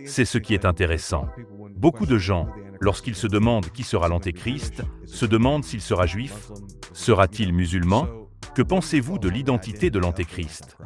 C'est ce qui est intéressant. Beaucoup de gens, lorsqu'ils se demandent qui sera l'Antéchrist, se demandent s'il sera juif, sera-t-il musulman? Que pensez-vous de l'identité de l'Antéchrist?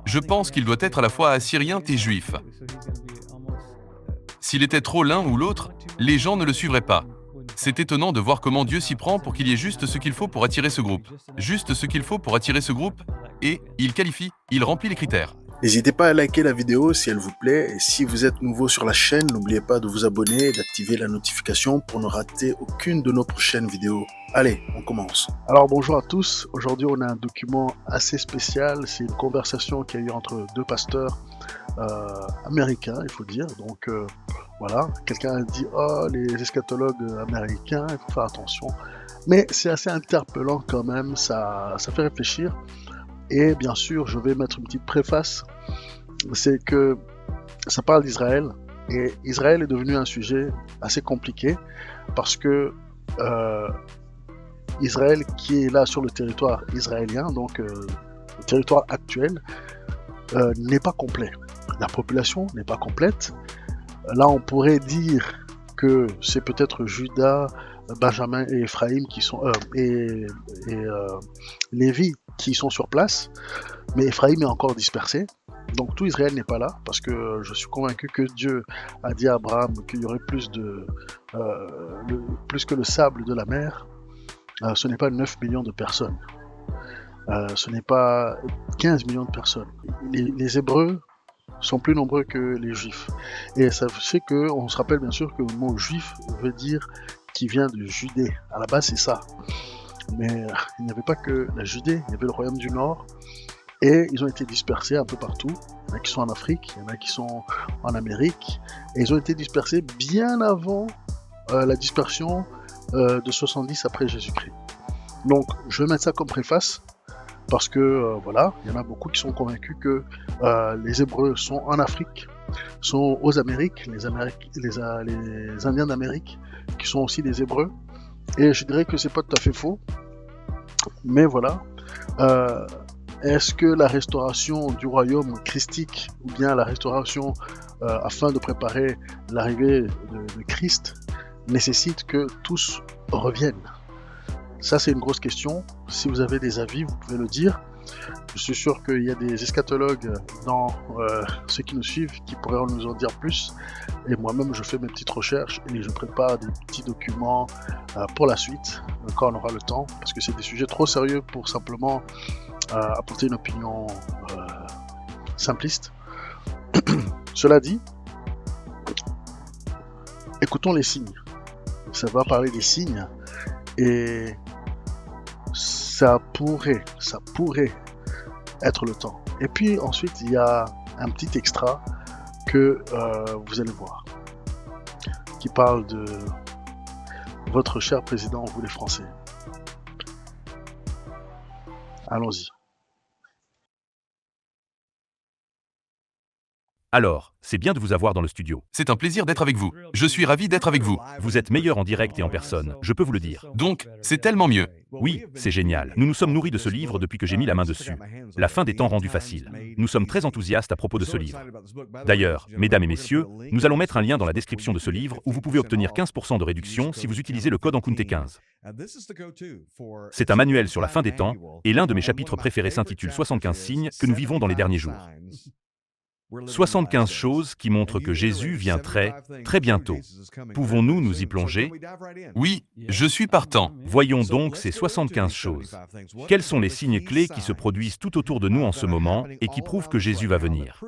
Je pense qu'il doit être à la fois assyrien et juif. S'il était trop l'un ou l'autre, les gens ne le suivraient pas. C'est étonnant de voir comment Dieu s'y prend pour qu'il y ait juste ce qu'il faut pour attirer ce groupe. Juste ce qu'il faut pour attirer ce groupe, et il qualifie, il remplit les critères. N'hésitez pas à liker la vidéo si elle vous plaît, et si vous êtes nouveau sur la chaîne, n'oubliez pas de vous abonner et d'activer la notification pour ne rater aucune de nos prochaines vidéos. Allez, on commence. Alors bonjour à tous, aujourd'hui on a un document assez spécial, c'est une conversation qui a eu entre deux pasteurs américains, il faut dire, donc voilà, quelqu'un a dit « Oh, les eschatologues américains, il faut faire attention », mais c'est assez interpellant quand même, ça fait réfléchir. Et bien sûr, je vais mettre une petite préface, c'est que ça parle d'Israël, et Israël est devenu un sujet assez compliqué, parce que Israël qui est là sur le territoire israélien, donc le territoire actuel, n'est pas complet. La population n'est pas complète. Là, on pourrait dire que c'est peut-être Juda, Benjamin et Ephraïm qui sont Lévi qui sont sur place, mais Ephraïm est encore dispersé. Donc tout Israël n'est pas là, parce que je suis convaincu que Dieu a dit à Abraham qu'il y aurait plus que le sable de la mer. Ce n'est pas 9 millions de personnes. Ce n'est pas 15 millions de personnes. Les Hébreux sont plus nombreux que les Juifs. Et ça fait qu'on se rappelle bien sûr que le mot juif veut dire qui vient de Judée. À la base, c'est ça. Mais il n'y avait pas que la Judée, il y avait le royaume du Nord. Et ils ont été dispersés un peu partout. Il y en a qui sont en Afrique, il y en a qui sont en Amérique. Et ils ont été dispersés bien avant la dispersion de 70 après Jésus-Christ. Donc, je vais mettre ça comme préface. Parce que, voilà, il y en a beaucoup qui sont convaincus que les Hébreux sont en Afrique, sont aux Amériques, les Indiens d'Amérique, qui sont aussi des Hébreux. Et je dirais que c'est pas tout à fait faux. Mais voilà. Est-ce que la restauration du royaume christique, ou bien la restauration afin de préparer l'arrivée de Christ, nécessite que tous reviennent? Ça, c'est une grosse question. Si vous avez des avis, vous pouvez le dire. Je suis sûr qu'il y a des eschatologues dans ceux qui nous suivent qui pourraient nous en dire plus. Et moi-même, je fais mes petites recherches et je prépare des petits documents pour la suite, quand on aura le temps, parce que c'est des sujets trop sérieux pour simplement apporter une opinion simpliste. Cela dit, écoutons les signes. Ça va parler des signes. Et ça pourrait être le temps. Et puis ensuite, il y a un petit extra que vous allez voir, qui parle de votre cher président, vous les Français. Allons-y. Alors, c'est bien de vous avoir dans le studio. C'est un plaisir d'être avec vous. Je suis ravi d'être avec vous. Vous êtes meilleur en direct et en personne, je peux vous le dire. Donc, c'est tellement mieux. Oui, c'est génial. Nous nous sommes nourris de ce livre depuis que j'ai mis la main dessus. La fin des temps rendue facile. Nous sommes très enthousiastes à propos de ce livre. D'ailleurs, mesdames et messieurs, nous allons mettre un lien dans la description de ce livre où vous pouvez obtenir 15% de réduction si vous utilisez le code Encounté 15. C'est un manuel sur la fin des temps, et l'un de mes chapitres préférés s'intitule 75 signes que nous vivons dans les derniers jours. 75 choses qui montrent que Jésus vient très bientôt. Pouvons-nous nous y plonger? Oui, je suis partant. Voyons donc ces 75 choses. Quels sont les signes clés qui se produisent tout autour de nous en ce moment et qui prouvent que Jésus va venir?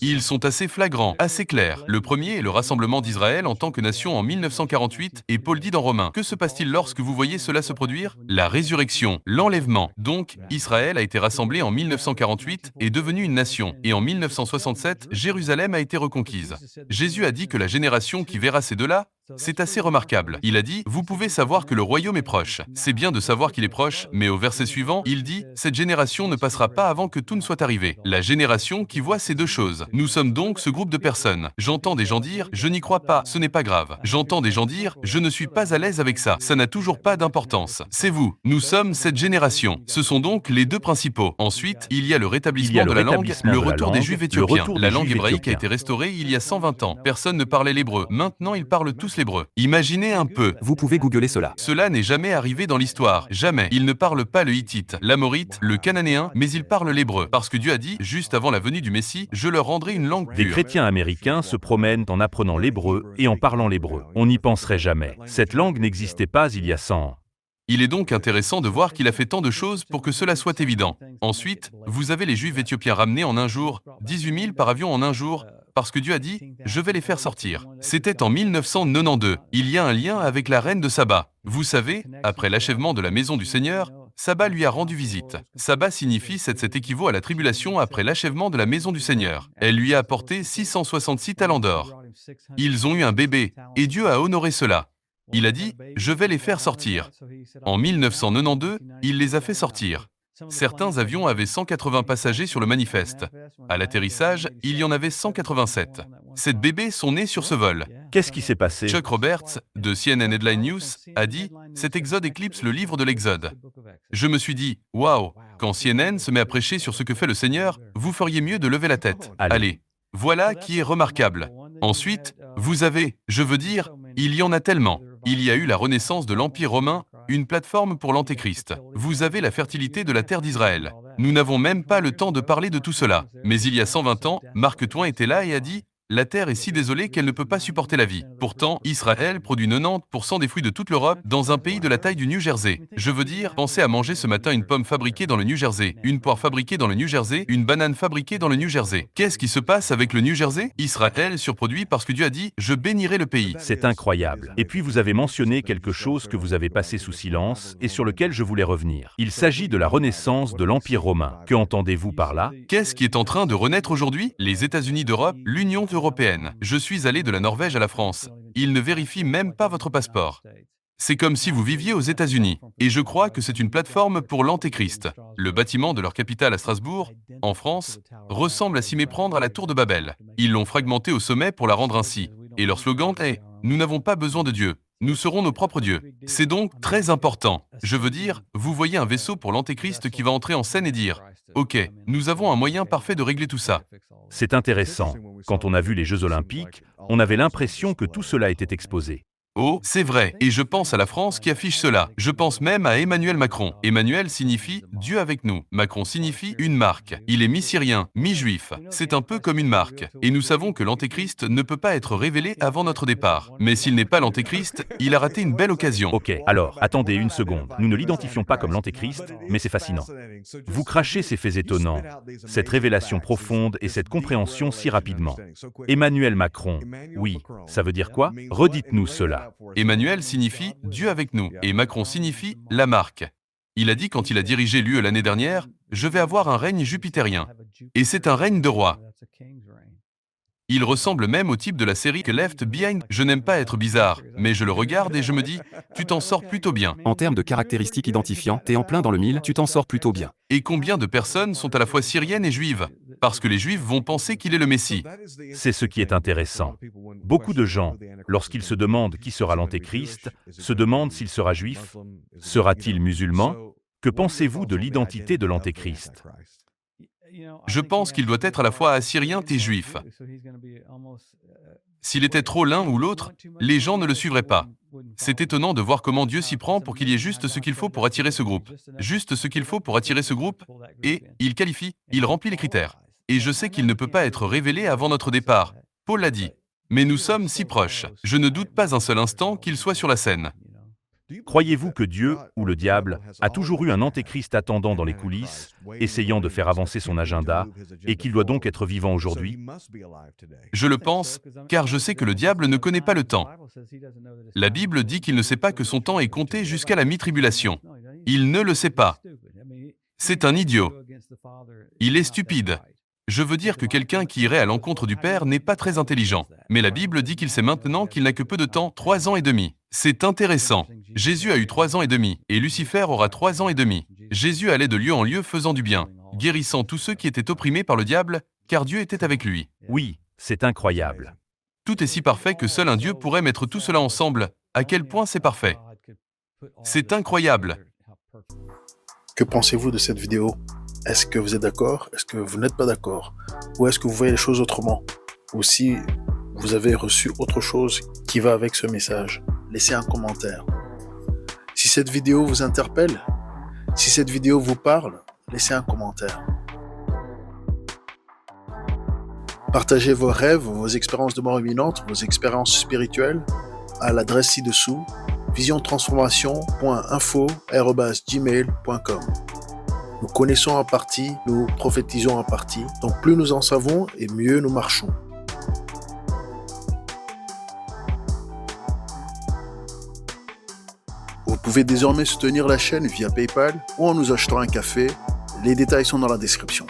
Ils sont assez flagrants, assez clairs. Le premier est le rassemblement d'Israël en tant que nation en 1948, et Paul dit dans Romains, que se passe-t-il lorsque vous voyez cela se produire? La résurrection, l'enlèvement. Donc, Israël a été rassemblé en 1948 et devenu une nation, et en 1967, Jérusalem a été reconquise. Jésus a dit que la génération qui verra ces deux-là C'est assez remarquable. Il a dit, vous pouvez savoir que le royaume est proche. C'est bien de savoir qu'il est proche, mais au verset suivant, il dit, cette génération ne passera pas avant que tout ne soit arrivé. La génération qui voit ces deux choses. Nous sommes donc ce groupe de personnes. J'entends des gens dire, je n'y crois pas, ce n'est pas grave. J'entends des gens dire, je ne suis pas à l'aise avec ça, ça n'a toujours pas d'importance. C'est vous. Nous sommes cette génération. Ce sont donc les deux principaux. Ensuite, il y a le rétablissement de la langue, le retour des Juifs éthiopiens. La langue hébraïque a été restaurée il y a 120 ans. Personne ne parlait l'hébreu. Maintenant, ils parlent tous l'hébreu. Imaginez un peu. Vous pouvez googler cela. Cela n'est jamais arrivé dans l'histoire. Jamais. Ils ne parlent pas le hittite, l'amorite, le cananéen, mais ils parlent l'hébreu. Parce que Dieu a dit, juste avant la venue du Messie, je leur rendrai une langue Des pure. chrétiens américains se promènent en apprenant l'hébreu et en parlant l'hébreu. On n'y penserait jamais. Cette langue n'existait pas il y a 100 ans. Il est donc intéressant de voir qu'il a fait tant de choses pour que cela soit évident. Ensuite, vous avez les Juifs éthiopiens ramenés en un jour, 18 000 par avion en un jour, parce que Dieu a dit « Je vais les faire sortir ». C'était en 1992. Il y a un lien avec la reine de Saba. Vous savez, après l'achèvement de la maison du Seigneur, Saba lui a rendu visite. Saba signifie cet équivaut à la tribulation après l'achèvement de la maison du Seigneur. Elle lui a apporté 666 talents d'or. Ils ont eu un bébé, et Dieu a honoré cela. Il a dit « Je vais les faire sortir ». En 1992, il les a fait sortir. Certains avions avaient 180 passagers sur le manifeste. À l'atterrissage, il y en avait 187. 7 bébés sont nés sur ce vol. Qu'est-ce qui s'est passé? Chuck Roberts, de CNN Headline News, a dit « Cet exode éclipse le livre de l'Exode ». Je me suis dit « Waouh, quand CNN se met à prêcher sur ce que fait le Seigneur, vous feriez mieux de lever la tête. Allez. Voilà qui est remarquable. Ensuite, vous avez, je veux dire, il y en a tellement. Il y a eu la renaissance de l'Empire romain, une plateforme pour l'Antéchrist. Vous avez la fertilité de la terre d'Israël. Nous n'avons même pas le temps de parler de tout cela. Mais il y a 120 ans, Mark Twain était là et a dit « La terre est si désolée qu'elle ne peut pas supporter la vie. » Pourtant, Israël produit 90% des fruits de toute l'Europe dans un pays de la taille du New Jersey. Je veux dire, pensez à manger ce matin une pomme fabriquée dans le New Jersey, une poire fabriquée dans le New Jersey, une banane fabriquée dans le New Jersey. Qu'est-ce qui se passe avec le New Jersey? Israël surproduit parce que Dieu a dit « Je bénirai le pays ». C'est incroyable. Et puis vous avez mentionné quelque chose que vous avez passé sous silence et sur lequel je voulais revenir. Il s'agit de la renaissance de l'Empire romain. Que entendez-vous par là? Qu'est-ce qui est en train de renaître aujourd'hui? Les États-Unis d'Europe, l'Union européenne. Je suis allé de la Norvège à la France. Ils ne vérifient même pas votre passeport. C'est comme si vous viviez aux États-Unis. Et je crois que c'est une plateforme pour l'Antéchrist. Le bâtiment de leur capitale à Strasbourg, en France, ressemble à s'y méprendre à la tour de Babel. Ils l'ont fragmentée au sommet pour la rendre ainsi. Et leur slogan est « Nous n'avons pas besoin de Dieu. Nous serons nos propres dieux ». C'est donc très important. Je veux dire, vous voyez un vaisseau pour l'Antéchrist qui va entrer en scène et dire « Ok, nous avons un moyen parfait de régler tout ça ». C'est intéressant. Quand on a vu les Jeux Olympiques, on avait l'impression que tout cela était exposé. Oh, c'est vrai, et je pense à la France qui affiche cela. Je pense même à Emmanuel Macron. Emmanuel signifie « Dieu avec nous ». Macron signifie « une marque ». Il est mi-syrien, mi-juif. C'est un peu comme une marque. Et nous savons que l'Antéchrist ne peut pas être révélé avant notre départ. Mais s'il n'est pas l'Antéchrist, il a raté une belle occasion. Ok, alors, attendez une seconde. Nous ne l'identifions pas comme l'Antéchrist, mais c'est fascinant. Vous crachez ces faits étonnants, cette révélation profonde et cette compréhension si rapidement. Emmanuel Macron, oui, ça veut dire quoi? Redites-nous cela. Emmanuel signifie « Dieu avec nous » et Macron signifie « la marque ». Il a dit quand il a dirigé l'UE l'année dernière « Je vais avoir un règne jupitérien ». Et c'est un règne de roi. Il ressemble même au type de la série que Left Behind. Je n'aime pas être bizarre, mais je le regarde et je me dis « Tu t'en sors plutôt bien ». En termes de caractéristiques identifiantes, t'es en plein dans le mille, tu t'en sors plutôt bien. Et combien de personnes sont à la fois syriennes et juives? Parce que les juifs vont penser qu'il est le Messie. C'est ce qui est intéressant. Beaucoup de gens, lorsqu'ils se demandent qui sera l'Antéchrist, se demandent s'il sera juif, sera-t-il musulman? Que pensez-vous de l'identité de l'Antéchrist? Je pense qu'il doit être à la fois assyrien et juif. S'il était trop l'un ou l'autre, les gens ne le suivraient pas. C'est étonnant de voir comment Dieu s'y prend pour qu'il y ait juste ce qu'il faut pour attirer ce groupe. Juste ce qu'il faut pour attirer ce groupe, et il qualifie, il remplit les critères. Et je sais qu'il ne peut pas être révélé avant notre départ. Paul l'a dit. Mais nous sommes si proches. Je ne doute pas un seul instant qu'il soit sur la scène. Croyez-vous que Dieu, ou le diable, a toujours eu un antéchrist attendant dans les coulisses, essayant de faire avancer son agenda, et qu'il doit donc être vivant aujourd'hui? Je le pense, car je sais que le diable ne connaît pas le temps. La Bible dit qu'il ne sait pas que son temps est compté jusqu'à la mi-tribulation. Il ne le sait pas. C'est un idiot. Il est stupide. Je veux dire que quelqu'un qui irait à l'encontre du Père n'est pas très intelligent. Mais la Bible dit qu'il sait maintenant qu'il n'a que peu de temps, 3 ans et demi. C'est intéressant. Jésus a eu 3 ans et demi, et Lucifer aura 3 ans et demi. Jésus allait de lieu en lieu faisant du bien, guérissant tous ceux qui étaient opprimés par le diable, car Dieu était avec lui. Oui, c'est incroyable. Tout est si parfait que seul un Dieu pourrait mettre tout cela ensemble. À quel point c'est parfait. C'est incroyable. Que pensez-vous de cette vidéo? Est-ce que vous êtes d'accord? Est-ce que vous n'êtes pas d'accord? Ou est-ce que vous voyez les choses autrement? Ou si vous avez reçu autre chose qui va avec ce message? Laissez un commentaire. Si cette vidéo vous interpelle, si cette vidéo vous parle, laissez un commentaire. Partagez vos rêves, vos expériences de mort imminente, vos expériences spirituelles à l'adresse ci-dessous visiontransformation.info@gmail.com. Nous connaissons en partie, nous prophétisons en partie, donc plus nous en savons et mieux nous marchons. Vous pouvez désormais soutenir la chaîne via PayPal ou en nous achetant un café. Les détails sont dans la description.